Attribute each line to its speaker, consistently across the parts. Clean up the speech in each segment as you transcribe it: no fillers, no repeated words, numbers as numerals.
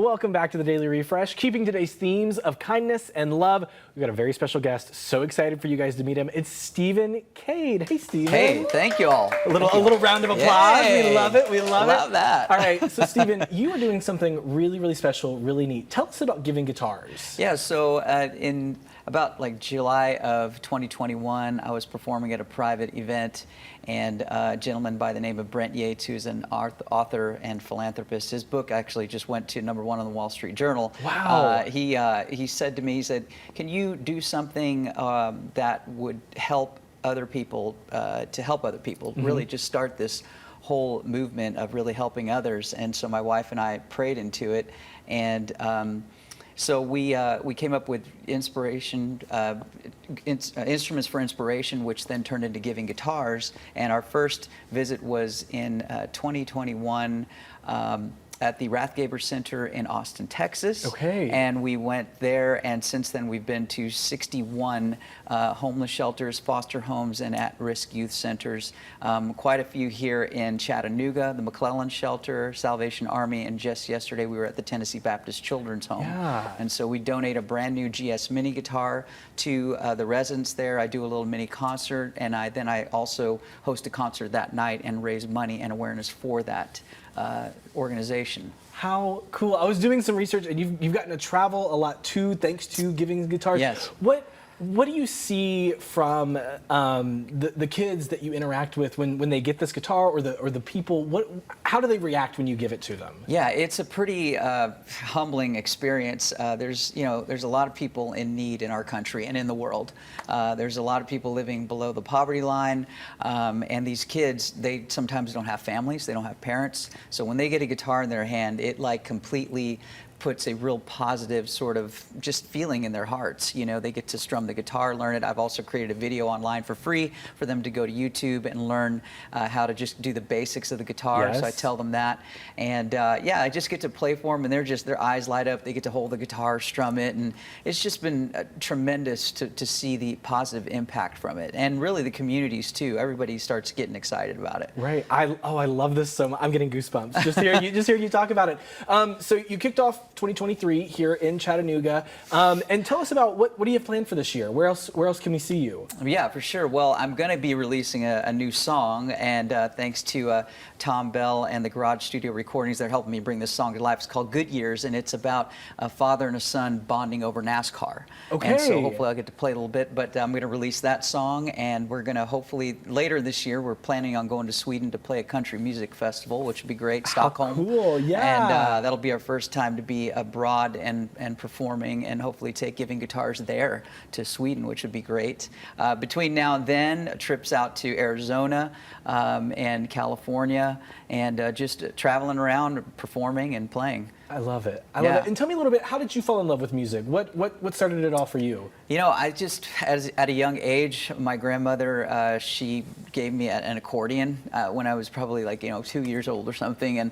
Speaker 1: Welcome back to the Daily Refresh, keeping today's themes of kindness and love. We've got a very special guest. So excited for you guys to meet him. It's Stephen Cade. Hey, Stephen.
Speaker 2: Hey, thank you all.
Speaker 1: A little round of applause.
Speaker 2: Yay.
Speaker 1: We love it. We love it.
Speaker 2: Love that.
Speaker 1: All right. So, Stephen, you are doing something really, really special, really neat. Tell us about Giving Guitars.
Speaker 2: Yeah. So in about July of 2021, I was performing at a private event, and a gentleman by the name of Brent Yates, who's an author and philanthropist, his book actually just went to #1 on the Wall Street Journal.
Speaker 1: Wow.
Speaker 2: He said to me, he said, "Can you do something that would help other people, to help other people, really just start this whole movement of really helping others?" And so my wife and I prayed into it, and so we came up with instruments for inspiration, which then turned into Giving Guitars. And our first visit was in 2021 at the Rathgaber Center in Austin, Texas.
Speaker 1: Okay.
Speaker 2: And we went there, and since then we've been to 61 homeless shelters, foster homes, and at-risk youth centers. Quite a few here in Chattanooga, the McClellan Shelter, Salvation Army, and just yesterday we were at the Tennessee Baptist Children's Home.
Speaker 1: Yeah.
Speaker 2: And so we donate a brand new GS Mini guitar to the residents there. I do a little mini concert, and I also host a concert that night and raise money and awareness for that organization.
Speaker 1: How cool. I was doing some research, and you've gotten to travel a lot too, thanks to Giving Guitars.
Speaker 2: Yes.
Speaker 1: What do you see from the kids that you interact with when they get this guitar, or the people? How do they react when you give it to them?
Speaker 2: Yeah, it's a pretty humbling experience. There's a lot of people in need in our country and in the world. There's a lot of people living below the poverty line, and these kids, they sometimes don't have families, they don't have parents. So when they get a guitar in their hand, it completely puts a real positive sort of just feeling in their hearts. You know, they get to strum the guitar, learn it. I've also created a video online for free for them to go to YouTube and learn how to just do the basics of the guitar.
Speaker 1: Yes.
Speaker 2: So I tell them that, and yeah, I just get to play for them, and their eyes light up. They get to hold the guitar, strum it, and it's just been tremendous to see the positive impact from it, and really the communities too. Everybody starts getting excited about it.
Speaker 1: Right. I love this so much. I'm getting goosebumps just hearing you talk about it. So you kicked off 2023 here in Chattanooga, and tell us about what do you have planned for this year? Where else can we see you?
Speaker 2: Yeah, for sure. Well, I'm going to be releasing a new song, and thanks to Tom Bell and the Garage Studio Recordings, they're helping me bring this song to life. It's called Good Years, and it's about a father and a son bonding over NASCAR.
Speaker 1: Okay.
Speaker 2: And so hopefully I'll get to play a little bit, but I'm going to release that song, and we're going to hopefully later this year, we're planning on going to Sweden to play a country music festival, which would be great, Stockholm.
Speaker 1: Cool, yeah.
Speaker 2: And that'll be our first time to be abroad and performing, and hopefully take Giving Guitars there to Sweden, which would be great. Between now and then, trips out to Arizona and California, and just traveling around, performing and playing.
Speaker 1: I love it. I love it. And tell me a little bit, how did you fall in love with music? What started it all for you?
Speaker 2: You know, I just, at a young age, my grandmother, she gave me an accordion when I was probably 2 years old or something, and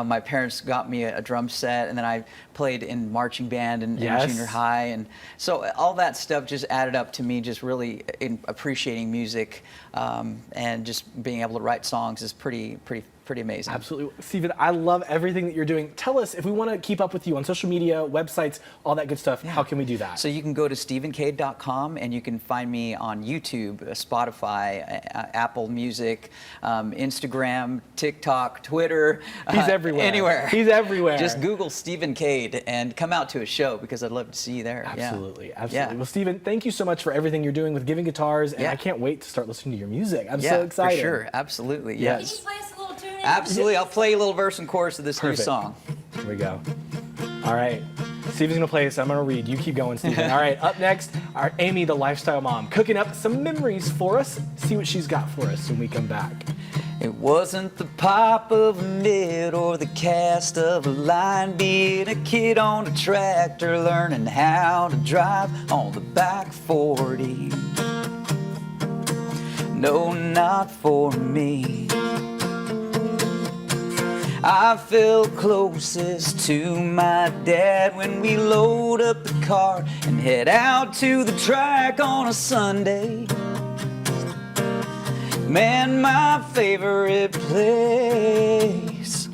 Speaker 2: my parents got me a drum set, and then I played in marching band in junior high, and so all that stuff just added up to me just really appreciating music, and just being able to write songs is pretty amazing.
Speaker 1: Absolutely. Stephen, I love everything that you're doing. Tell us, if we want to keep up with you on social media, websites, all that good stuff, how can we do that?
Speaker 2: So you can go to StephenCade.com, and you can find me on YouTube, Spotify, Apple Music, Instagram, TikTok, Twitter.
Speaker 1: He's everywhere.
Speaker 2: Anywhere.
Speaker 1: He's everywhere.
Speaker 2: Just Google Stephen Cade and come out to a show, because I'd love to see you there.
Speaker 1: Absolutely. Absolutely.
Speaker 2: Yeah.
Speaker 1: Well, Stephen, thank you so much for everything you're doing with Giving Guitars, and I can't wait to start listening to your music. I'm so excited.
Speaker 2: For sure. Absolutely.
Speaker 1: Yes.
Speaker 3: Can you play us a little tune?
Speaker 2: Absolutely. I'll play you a little verse and chorus of this new song.
Speaker 1: Here we go. All right. Stephen's going to play, so I'm going to read. You keep going, Stephen. All right. Up next, our Amy, the lifestyle mom, cooking up some memories for us. See what she's got for us when we come back.
Speaker 2: It wasn't the pop of a mid or the cast of a line, being a kid on a tractor, learning how to drive on the back 40. No, not for me. I felt closest to my dad when we load up the car and head out to the track on a Sunday. Man, my favorite place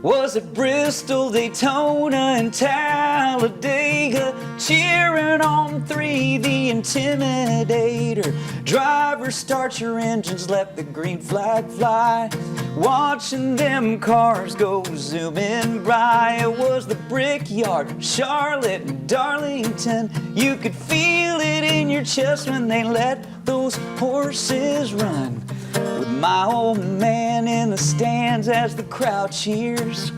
Speaker 2: Was it Bristol, Daytona, and Talladega? Cheering on 3, the Intimidator. Driver, start your engines, let the green flag fly. Watching them cars go zooming by. It was the Brickyard, Charlotte, and Darlington. You could feel it in your chest when they let those horses run. With my old man in the stands as the crowd cheers.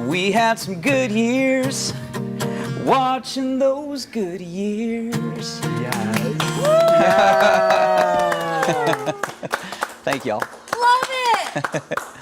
Speaker 2: We had some good years, watching those good years.
Speaker 1: Yes.
Speaker 2: Thank y'all.
Speaker 3: Love it.